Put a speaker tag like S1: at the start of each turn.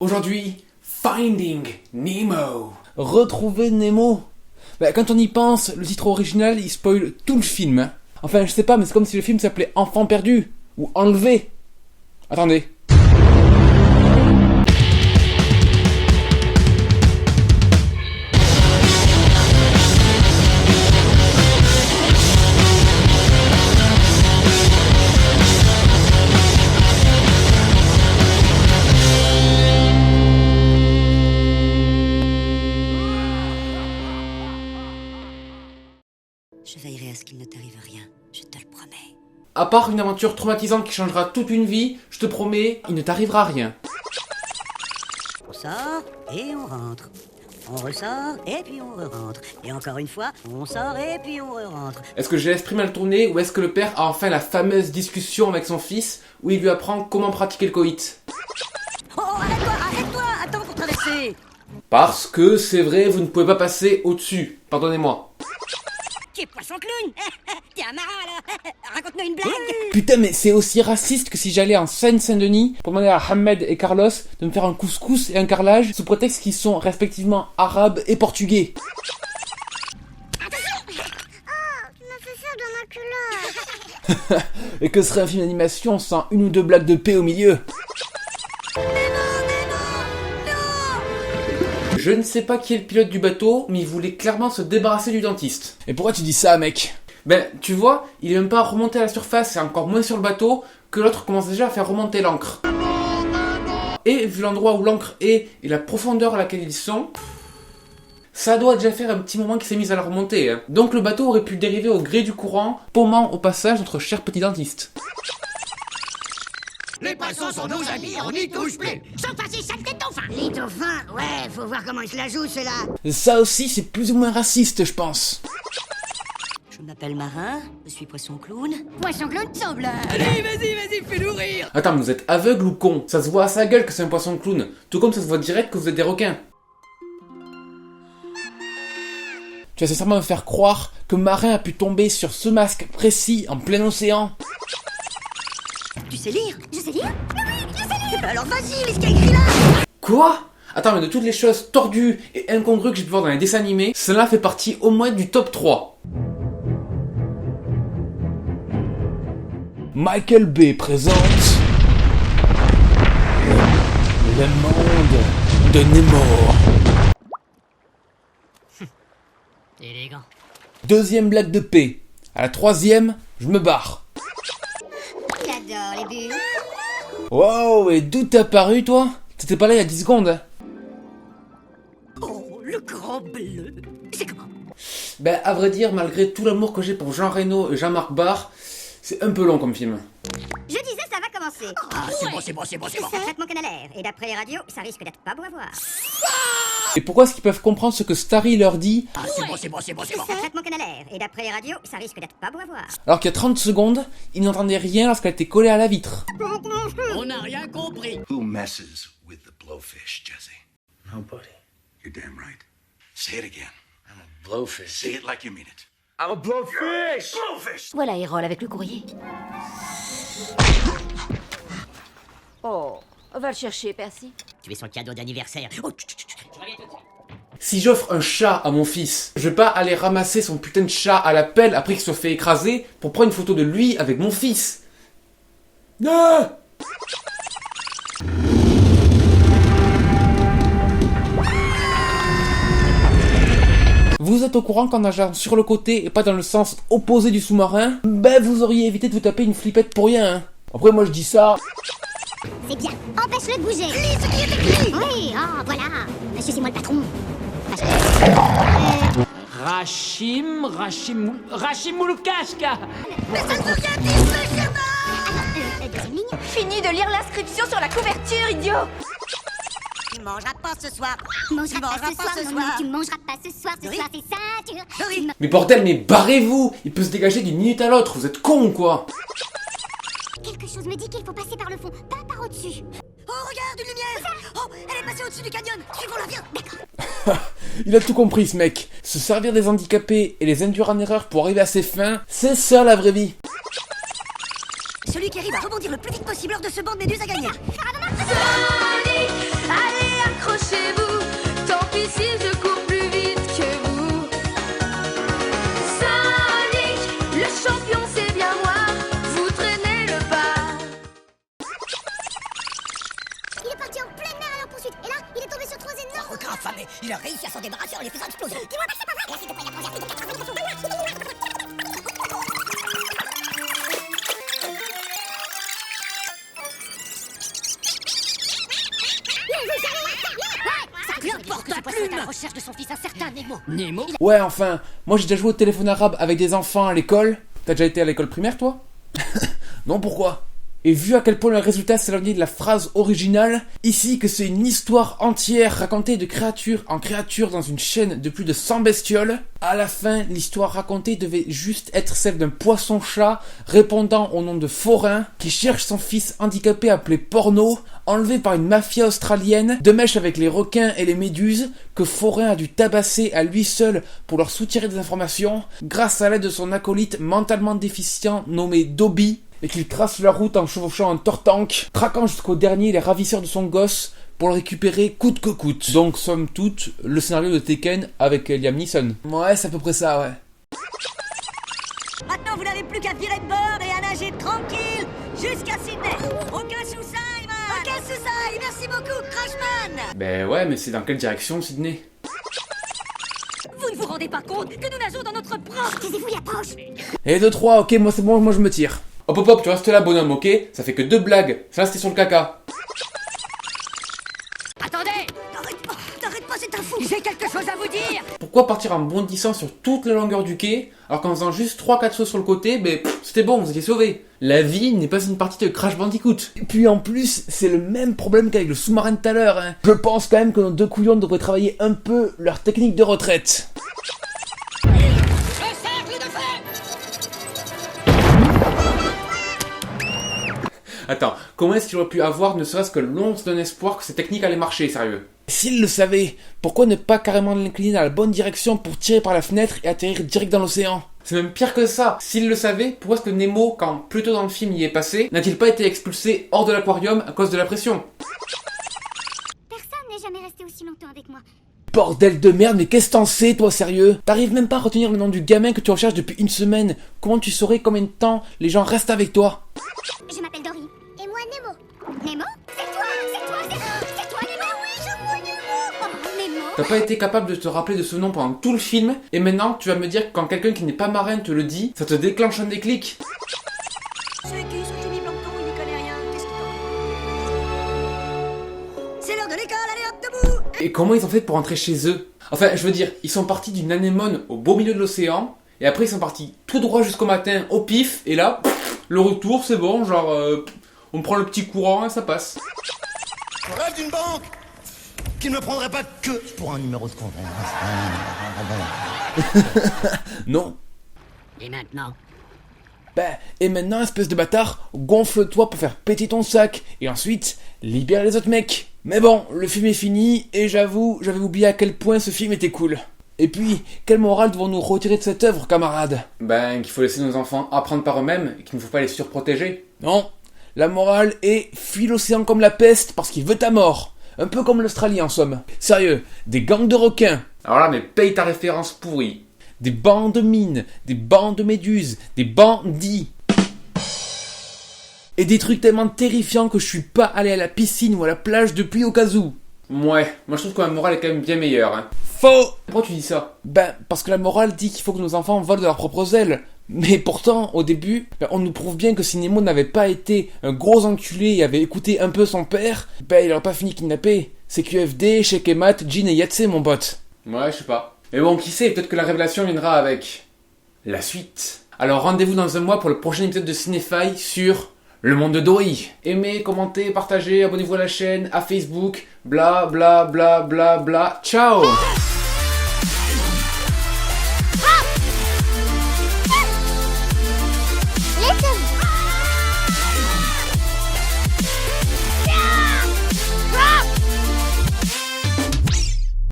S1: Aujourd'hui, Finding Nemo.
S2: Retrouver Nemo. Quand on y pense, le titre original, il spoil tout le film. Hein. Enfin, je sais pas, mais c'est comme si le film s'appelait Enfant perdu ou Enlevé. Attendez.
S3: Je veillerai à ce qu'il ne t'arrive rien, je te le promets.
S1: À part une aventure traumatisante qui changera toute une vie, je te promets, il ne t'arrivera rien.
S3: On sort et on rentre. On ressort et puis on re-rentre. Et encore une fois, on sort et puis on re-rentre.
S1: Est-ce que j'ai l'esprit mal tourné ou est-ce que le père a enfin la fameuse discussion avec son fils où il lui apprend comment pratiquer le coït?
S3: Oh, arrête-toi, attends pour traverser.
S1: Parce que c'est vrai, vous ne pouvez pas passer au-dessus. Pardonnez-moi.
S3: Tu es poisson clown. T'es un marin là. Raconte-nous une blague.
S2: Putain, mais c'est aussi raciste que si j'allais en Seine-Saint-Denis pour demander à Ahmed et Carlos de me faire un couscous et un carrelage sous prétexte qu'ils sont respectivement arabes et portugais.
S4: Tu m'as fait ça dans ma culotte.
S2: Et que serait un film d'animation sans une ou deux blagues de paix au milieu?
S1: Je ne sais pas qui est le pilote du bateau, mais il voulait clairement se débarrasser du dentiste.
S2: Et pourquoi tu dis ça, mec?
S1: Tu vois, il est même pas remonté à la surface et encore moins sur le bateau que l'autre commence déjà à faire remonter l'encre. Et vu l'endroit où l'encre est et la profondeur à laquelle ils sont, ça doit déjà faire un petit moment qu'il s'est mis à la remonter. Hein. Donc le bateau aurait pu dériver au gré du courant, paumant au passage notre cher petit dentiste.
S5: Les poissons sont nos amis, on n'y touche plus.
S4: Sauf à ces saletés de dauphins. Les dauphins, ouais, faut voir comment ils se la jouent, ceux-là.
S2: Ça aussi, c'est plus ou moins raciste, je pense.
S3: Je m'appelle Marin, je suis poisson clown.
S4: Poisson clown semble.
S5: Allez, vas-y, fais-nous rire.
S1: Attends, mais vous êtes aveugle ou con? Ça se voit à sa gueule que c'est un poisson clown, tout comme ça se voit direct que vous êtes des requins.
S2: Tu vas sincèrement me faire croire que Marin a pu tomber sur ce masque précis en plein océan?
S3: Tu sais lire?
S4: Je sais lire?
S3: Eh ben alors vas-y, lis ce qu'il y a écrit là.
S1: Quoi? Attends, mais de toutes les choses tordues et incongrues que j'ai pu voir dans les dessins animés, cela fait partie au moins du top 3.
S2: Michael Bay présente le monde de Nemo.
S3: Élégant.
S2: Deuxième blague de paix. À la troisième, je me barre.
S4: J'adore les bulles.
S2: Wow, et d'où t'es apparu, toi? T'étais pas là il y a 10 secondes. Hein.
S3: Oh, le grand bleu. C'est comment?
S1: À vrai dire, malgré tout l'amour que j'ai pour Jean Reno et Jean-Marc Barr, c'est un peu long comme film.
S4: Je disais, ça va commencer.
S5: Ah, c'est bon.
S4: C'est un traitement canalaire. Et d'après les radios, ça risque d'être pas beau à voir.
S2: Et pourquoi est-ce qu'ils peuvent comprendre ce que Starry leur dit
S5: Ah, c'est bon.
S4: C'est un traitement canalaire. Et d'après les radios, ça risque d'être pas beau à voir.
S2: alors qu'il y a 30 secondes, ils n'entendaient rien lorsqu'elle était collée à la vitre?
S5: On n'a rien compris.
S6: Who messes with the blowfish, Jesse?
S7: Nobody.
S6: You're damn right. Say it again.
S7: I'm a blowfish.
S6: Say it like you mean it.
S7: I'm a blowfish!
S6: Blowfish!
S8: Voilà Errol avec le courrier. Oh, va le chercher, Percy.
S3: Tu es son cadeau d'anniversaire. Oh,
S1: Si j'offre un chat à mon fils, je vais pas aller ramasser son putain de chat à la pelle après qu'il soit fait écraser pour prendre une photo de lui avec mon fils. Ah!
S2: Vous êtes au courant qu'en nageant sur le côté et pas dans le sens opposé du sous-marin, vous auriez évité de vous taper une flippette pour rien. Hein. Après, moi je dis ça.
S4: C'est bien. Empêche-le de bouger. Lis ce qui est écrit. Oui, voilà. Monsieur, c'est moi le patron.
S9: Rachim Mouloukaska.
S4: Deuxième ligne.
S8: Fini de lire l'inscription sur la couverture, idiot.
S3: tu mangeras pas ce soir.
S4: Tu mangeras pas ce soir. Non,
S3: soir.
S4: tu mangeras pas ce soir. Ce soir, c'est ça.
S3: Oui.
S1: Mais bordel, mais barrez-vous! Il peut se dégager d'une minute à l'autre, vous êtes con ou quoi?
S4: Quelque chose me dit qu'il faut passer par le fond, pas par au-dessus.
S3: Oh, regarde, une lumière. Oh, elle est passée au-dessus du canyon. Suivons-la, viens. D'accord.
S2: Il a tout compris ce mec. Se servir des handicapés et les induire en erreur pour arriver à ses fins, c'est ça la vraie vie.
S3: Celui qui arrive à rebondir le plus vite possible lors de ce banc de méduses a gagné.
S8: Allez
S4: pleine mer à leur poursuite. Et là, il est tombé sur 3 énormes...
S3: Requin affamé, il a réussi à s'en débarrasser en les faisant exploser.
S4: Dis-moi pas que c'est pas vrai. Là, c'est de quoi il a posé un truc de 80 façons.
S3: L'emporte la plume. À la recherche de son fils, un certain Nemo.
S5: Nemo?
S2: Ouais, enfin, moi j'ai déjà joué au téléphone arabe avec des enfants à l'école. T'as déjà été à l'école primaire, toi? Non, pourquoi? Et vu à quel point le résultat s'éloignait de la phrase originale, ici que c'est une histoire entière racontée de créature en créature dans une chaîne de plus de 100 bestioles, à la fin, l'histoire racontée devait juste être celle d'un poisson-chat répondant au nom de Forain, qui cherche son fils handicapé appelé Porno, enlevé par une mafia australienne, de mèche avec les requins et les méduses, que Forain a dû tabasser à lui seul pour leur soutirer des informations, grâce à l'aide de son acolyte mentalement déficient nommé Dobby, et qu'il trace la route en chevauchant un tortank, traquant jusqu'au dernier les ravisseurs de son gosse pour le récupérer coûte que coûte. Donc, somme toute, le scénario de Tekken avec Liam Neeson. Ouais, c'est à peu près ça, ouais.
S3: Maintenant, vous n'avez plus qu'à virer de bord et à nager tranquille jusqu'à Sydney. Aucun souci, man. Aucun souci. Merci beaucoup, Crashman.
S1: Ben ouais, mais c'est dans quelle direction, Sydney?
S3: Vous ne vous rendez pas compte que nous nageons dans notre propre...
S4: Taisez-vous la poche.
S2: Et 2, 3, ok, moi c'est bon, moi je me tire.
S1: Hop hop hop, tu restes là, bonhomme, ok? Ça fait que 2 blagues. Ça, c'était sur le caca.
S3: Attendez. T'arrêtes pas, c'est un fou. J'ai quelque chose à vous dire.
S1: Pourquoi partir en bondissant sur toute la longueur du quai, alors qu'en faisant juste 3-4 sauts sur le côté, ben c'était bon, vous étiez sauvés. La vie n'est pas une partie de Crash Bandicoot.
S2: Et puis en plus, c'est le même problème qu'avec le sous-marin de tout à l'heure, hein. Je pense quand même que nos 2 couillons devraient travailler un peu leur technique de retraite.
S1: Attends, comment est-ce qu'il aurait pu avoir ne serait-ce que l'once d'un espoir que cette technique allait marcher, sérieux?
S2: S'il le savait, pourquoi ne pas carrément l'incliner dans la bonne direction pour tirer par la fenêtre et atterrir direct dans l'océan?
S1: C'est même pire que ça. S'il le savait, pourquoi est-ce que Nemo, quand plus tôt dans le film il est passé, n'a-t-il pas été expulsé hors de l'aquarium à cause de la pression?
S4: Personne n'est jamais resté aussi longtemps avec moi.
S2: Bordel de merde, mais qu'est-ce que t'en sais, toi, sérieux? T'arrives même pas à retenir le nom du gamin que tu recherches depuis 1 semaine. Comment tu saurais combien de temps les gens restent avec toi?
S4: Je m'appelle Dory. Et moi, Nemo. Nemo? C'est toi, Nemo? Oui, je vois Nemo. Oh, Nemo.
S1: T'as pas été capable de te rappeler de ce nom pendant tout le film, et maintenant tu vas me dire que quand quelqu'un qui n'est pas marin te le dit, ça te déclenche un déclic?
S3: C'est qui ce Jimmy Plankton? Il n'y connaît rien. Qu'est-ce qu'il t'en... C'est l'heure de l'école, allez hop, debout.
S1: Et comment ils ont fait pour rentrer chez eux? Enfin, je veux dire, ils sont partis d'une anémone au beau milieu de l'océan, et après ils sont partis tout droit jusqu'au matin au pif, et là, le retour c'est bon, genre, on prend le petit courant et ça passe.
S6: Rêve d'une banque qui ne me prendrait pas que pour un numéro de compte.
S2: Non.
S5: Et maintenant?
S2: Ben, et maintenant, espèce de bâtard, gonfle-toi pour faire péter ton sac, et ensuite, libère les autres mecs. Mais bon, le film est fini, et j'avoue, j'avais oublié à quel point ce film était cool. Et puis, quelle morale devons-nous retirer de cette œuvre, camarades?
S1: Ben, qu'il faut laisser nos enfants apprendre par eux-mêmes, et qu'il ne faut pas les surprotéger.
S2: Non, la morale est fuis l'océan comme la peste parce qu'il veut ta mort. Un peu comme l'Australie en somme. Sérieux, des gangs de requins.
S1: Alors là, mais paye ta référence pourrie.
S2: Des bancs de mines, des bancs de méduses, des bandits. Et des trucs tellement terrifiants que je suis pas allé à la piscine ou à la plage depuis au cas où.
S1: Ouais, moi je trouve que ma morale est quand même bien meilleure, hein.
S2: Faux!
S1: Pourquoi tu dis ça?
S2: Ben, parce que la morale dit qu'il faut que nos enfants volent de leurs propres ailes. Mais pourtant, au début, on nous prouve bien que si Nemo n'avait pas été un gros enculé et avait écouté un peu son père, ben il aurait pas fini kidnappé. C'est QFD, Shake et Mat, Jean et Yatsé, mon pote.
S1: Ouais, je sais pas. Mais bon, qui sait, peut-être que la révélation viendra avec la suite. Alors rendez-vous dans un mois pour le prochain épisode de Cinéfaille sur le monde de Dory. Aimez, commentez, partagez, abonnez-vous à la chaîne, à Facebook, bla bla bla bla bla. Ciao!